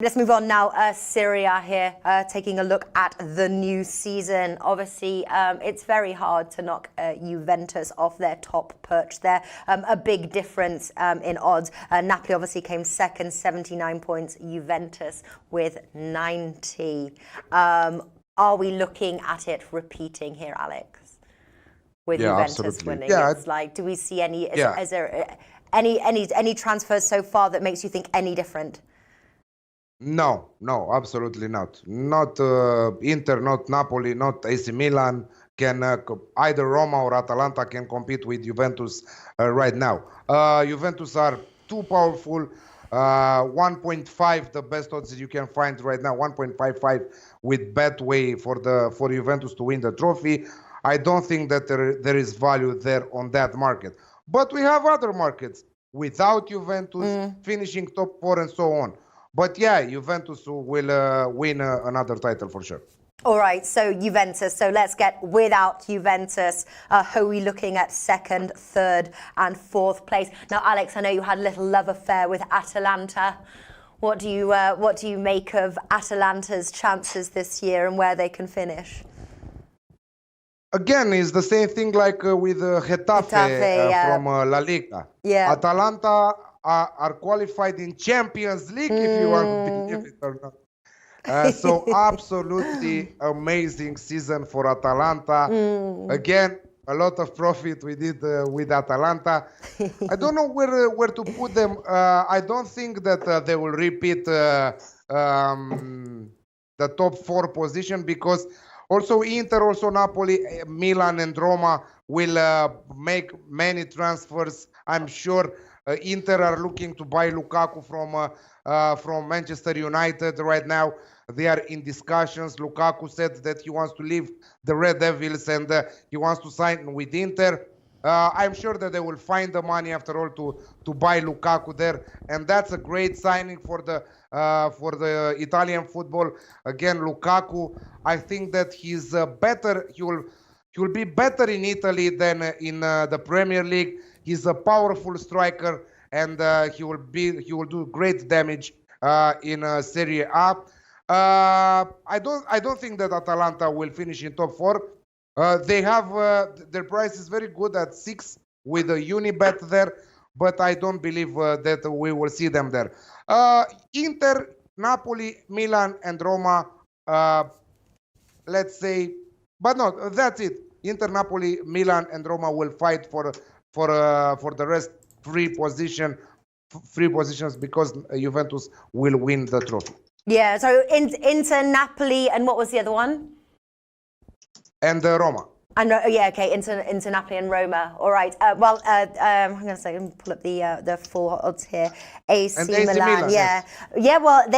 Let's move on now. Syria here, taking a look at the new season. Obviously, it's very hard to knock Juventus off their top perch there. A big difference in odds. Napoli obviously came second, 79 points. Juventus with 90. Are we looking at it repeating here, Alex? With Juventus absolutely. winning? It's like, do we see any? Is there any transfers so far that makes you think any different? No, absolutely not. Not Inter, not Napoli, not AC Milan can either Roma or Atalanta can compete with Juventus right now. Juventus are too powerful. 1.5 the best odds that you can find right now. 1.55 with Betway for Juventus to win the trophy. I don't think that there is value there on that market. But we have other markets without Juventus finishing top 4 and so on. But yeah, Juventus will win another title for sure. All right, so Juventus. So let's get without Juventus. Who are we looking at second, third, and fourth place? Now, Alex, I know you had a little love affair with Atalanta. What do you make of Atalanta's chances this year and where they can finish? Again, it's the same thing like with Getafe from La Liga. Yeah. Atalanta are qualified in Champions League, if you want to believe it or not. So absolutely amazing season for Atalanta. Again, a lot of profit we did with Atalanta. I don't know where to put them. I don't think that they will repeat the top 4 position, because also Inter, also Napoli, Milan and Roma will make many transfers, I'm sure. Inter are looking to buy Lukaku from Manchester United right now. They are in discussions. Lukaku said that he wants to leave the Red Devils and he wants to sign with Inter. I'm sure that they will find the money after all to buy Lukaku there, and that's a great signing for the Italian football. Again, Lukaku, I think that he's better. He will be better in Italy than in the Premier League. He's a powerful striker, and he will do great damage in Serie A. I don't think that Atalanta will finish in top 4. They have their price is very good at 6 with a Unibet there, but I don't believe that we will see them there. Inter, Napoli, Milan, and Roma. Let's say, but no, that's it. Inter, Napoli, Milan, and Roma will fight for the rest 3 positions, because Juventus will win the trophy. Yeah, so Inter, Napoli, and what was the other one? And Roma. And yeah, okay, Inter, Napoli, and Roma. All right. Hang on a second. Pull up the full odds here. AC Milan. Yeah, yes. Yeah. Well,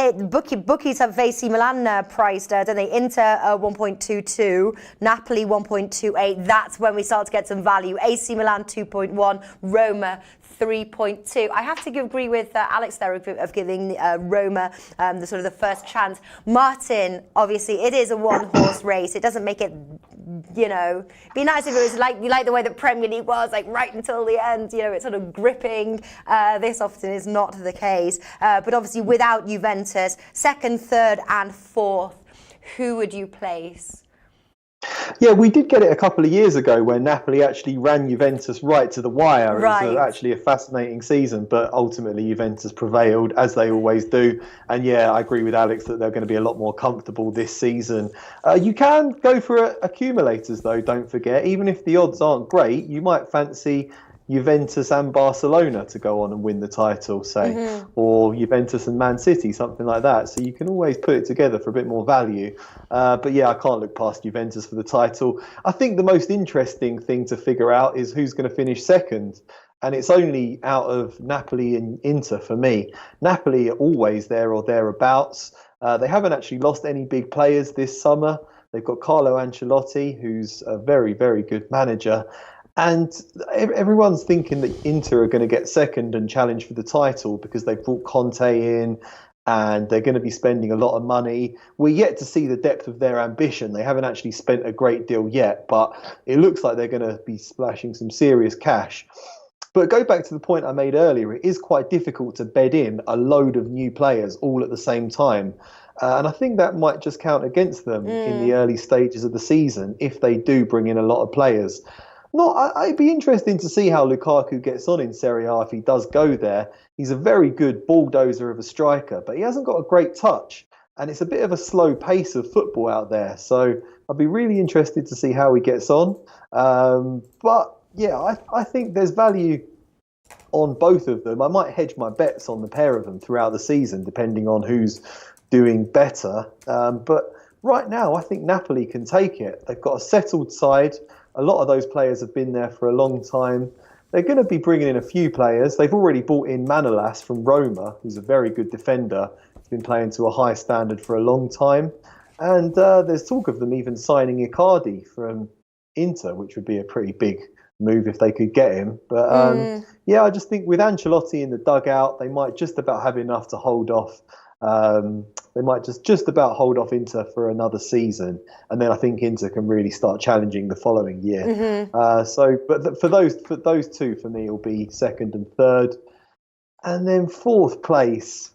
bookies have AC Milan priced, don't they? Inter 1.22, Napoli 1.28. That's when we start to get some value. AC Milan 2.1, Roma 3.2. I have to agree with Alex there of giving Roma the sort of the first chance. Martin, obviously, it is a one-horse race. It doesn't make it, be nice if it was like the way that Premier League was, like right until the end. It's sort of gripping. This often is not the case. But obviously, without Juventus, second, third, and fourth, who would you place? Yeah, we did get it a couple of years ago when Napoli actually ran Juventus right to the wire. It was actually a fascinating season, but ultimately Juventus prevailed, as they always do. And yeah, I agree with Alex that they're going to be a lot more comfortable this season. You can go for accumulators, though, don't forget. Even if the odds aren't great, you might fancy Juventus and Barcelona to go on and win the title, say, or Juventus and Man City, something like that. So you can always put it together for a bit more value. But yeah, I can't look past Juventus for the title. I think the most interesting thing to figure out is who's going to finish second. And it's only out of Napoli and Inter for me. Napoli are always there or thereabouts. They haven't actually lost any big players this summer. They've got Carlo Ancelotti, who's a very, very good manager. And everyone's thinking that Inter are going to get second and challenge for the title because they've brought Conte in and they're going to be spending a lot of money. We're yet to see the depth of their ambition. They haven't actually spent a great deal yet, but it looks like they're going to be splashing some serious cash. But go back to the point I made earlier, it is quite difficult to bed in a load of new players all at the same time. And I think that might just count against them in the early stages of the season if they do bring in a lot of players. It'd be interesting to see how Lukaku gets on in Serie A if he does go there. He's a very good bulldozer of a striker, but he hasn't got a great touch. And it's a bit of a slow pace of football out there. So I'd be really interested to see how he gets on. But yeah, I think there's value on both of them. I might hedge my bets on the pair of them throughout the season, depending on who's doing better. But right now, I think Napoli can take it. They've got a settled side. A lot of those players have been there for a long time. They're going to be bringing in a few players. They've already brought in Manolas from Roma, who's a very good defender. He's been playing to a high standard for a long time. And there's talk of them even signing Icardi from Inter, which would be a pretty big move if they could get him. But yeah, I just think with Ancelotti in the dugout, they might just about have enough to hold off. They might just about hold off Inter for another season, and then I think Inter can really start challenging the following year. But for those two, for me, will be second and third, and then fourth place.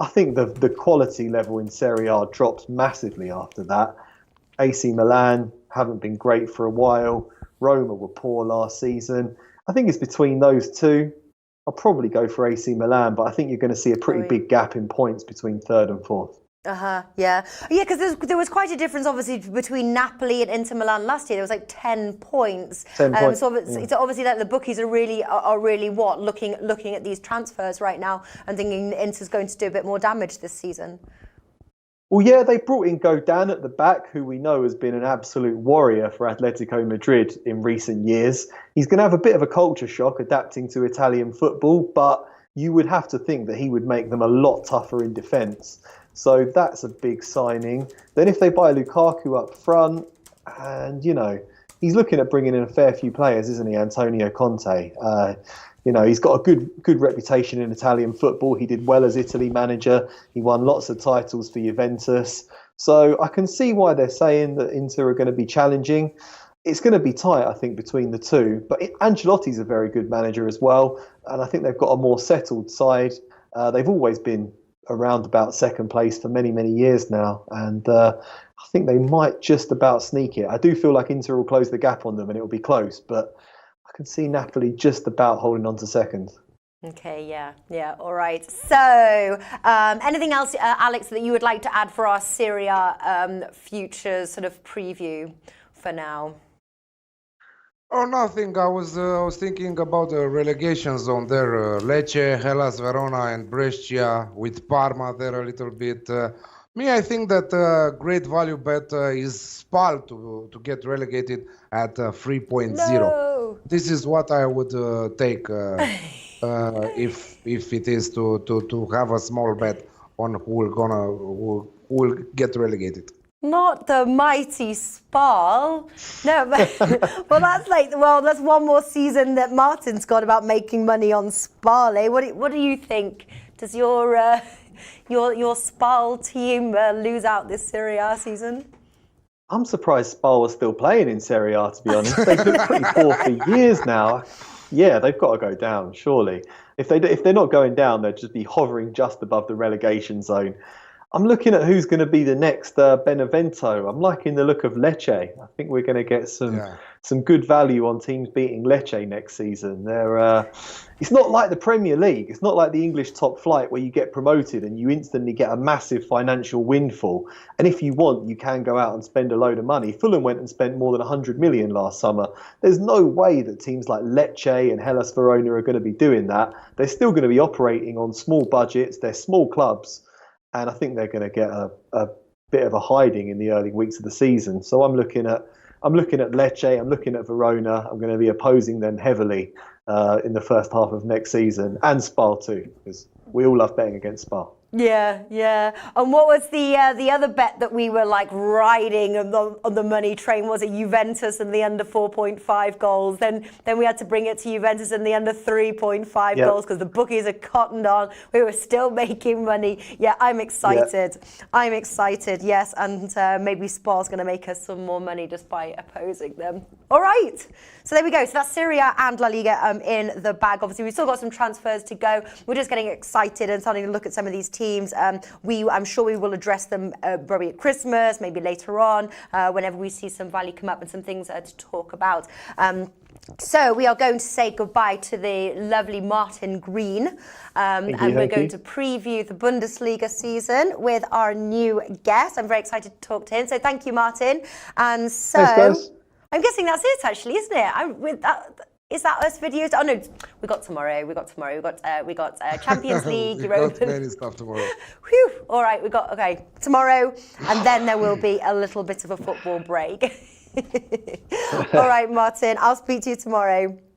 I think the quality level in Serie A drops massively after that. AC Milan haven't been great for a while. Roma were poor last season. I think it's between those two. I'll probably go for AC Milan, but I think you're going to see a pretty big gap in points between third and fourth. Yeah, because there was quite a difference, obviously, between Napoli and Inter Milan last year. There was like 10 points. 10 points. So it's obviously that the bookies are really looking at these transfers right now and thinking Inter's going to do a bit more damage this season. Well, yeah, they brought in Godin at the back, who we know has been an absolute warrior for Atletico Madrid in recent years. He's going to have a bit of a culture shock adapting to Italian football, but you would have to think that he would make them a lot tougher in defence. So that's a big signing. Then if they buy Lukaku up front, and, you know, he's looking at bringing in a fair few players, isn't he, Antonio Conte? You know, he's got a good reputation in Italian football. He did well as Italy manager. He won lots of titles for Juventus. So I can see why they're saying that Inter are going to be challenging. It's going to be tight, I think, between the two. But Ancelotti's a very good manager as well. And I think they've got a more settled side. They've always been around about second place for many, many years now. And I think they might just about sneak it. I do feel like Inter will close the gap on them and it will be close. But I can see Napoli just about holding on to second. Okay, yeah, all right. So, anything else, Alex, that you would like to add for our Serie A future sort of preview for now? Oh, nothing. I was thinking about the relegation zone there. Lecce, Hellas Verona, and Brescia with Parma there a little bit. I think that great value bet is Spal to get relegated at 3.0. No. This is what I would take if it is to have a small bet on who will get relegated. Not the mighty Spal. No, but that's one more season that Martin's got about making money on Spal. Eh? What do you think? Does your Spal team lose out this Serie A season? I'm surprised Spal was still playing in Serie A, to be honest. They've been pretty poor for years now. Yeah, they've got to go down, surely. If they're not going down, they'll just be hovering just above the relegation zone. I'm looking at who's going to be the next Benevento. I'm liking the look of Lecce. I think we're going to get some good value on teams beating Lecce next season. It's not like the Premier League. It's not like the English top flight where you get promoted and you instantly get a massive financial windfall. And if you want, you can go out and spend a load of money. Fulham went and spent more than 100 million last summer. There's no way that teams like Lecce and Hellas Verona are going to be doing that. They're still going to be operating on small budgets. They're small clubs. And I think they're going to get a bit of a hiding in the early weeks of the season. So I'm looking at Lecce, I'm looking at Verona. I'm going to be opposing them heavily in the first half of next season, and Spal too, because we all love betting against Spal. Yeah. And what was the other bet that we were like riding on the money train? Was it Juventus and the under 4.5 goals? Then we had to bring it to Juventus and the under 3.5 goals because the bookies are cottoned on. We were still making money. Yeah, I'm excited. I'm excited. Yes, and maybe Spa's going to make us some more money just by opposing them. All right. So there we go. So that's Syria and La Liga in the bag. Obviously, we've still got some transfers to go. We're just getting excited and starting to look at some of these teams. I'm sure we will address them probably at Christmas, maybe later on, whenever we see some value come up and some things to talk about. So we are going to say goodbye to the lovely Martin Green, and we're going to preview the Bundesliga season with our new guest. I'm very excited to talk to him. So thank you, Martin. And so Thanks, I'm guessing that's it, actually, isn't it? Is that us videos? Oh no, we got tomorrow. We got Champions League. We got many stuff tomorrow. Whew. All right, tomorrow, and then there will be a little bit of a football break. All right, Martin, I'll speak to you tomorrow.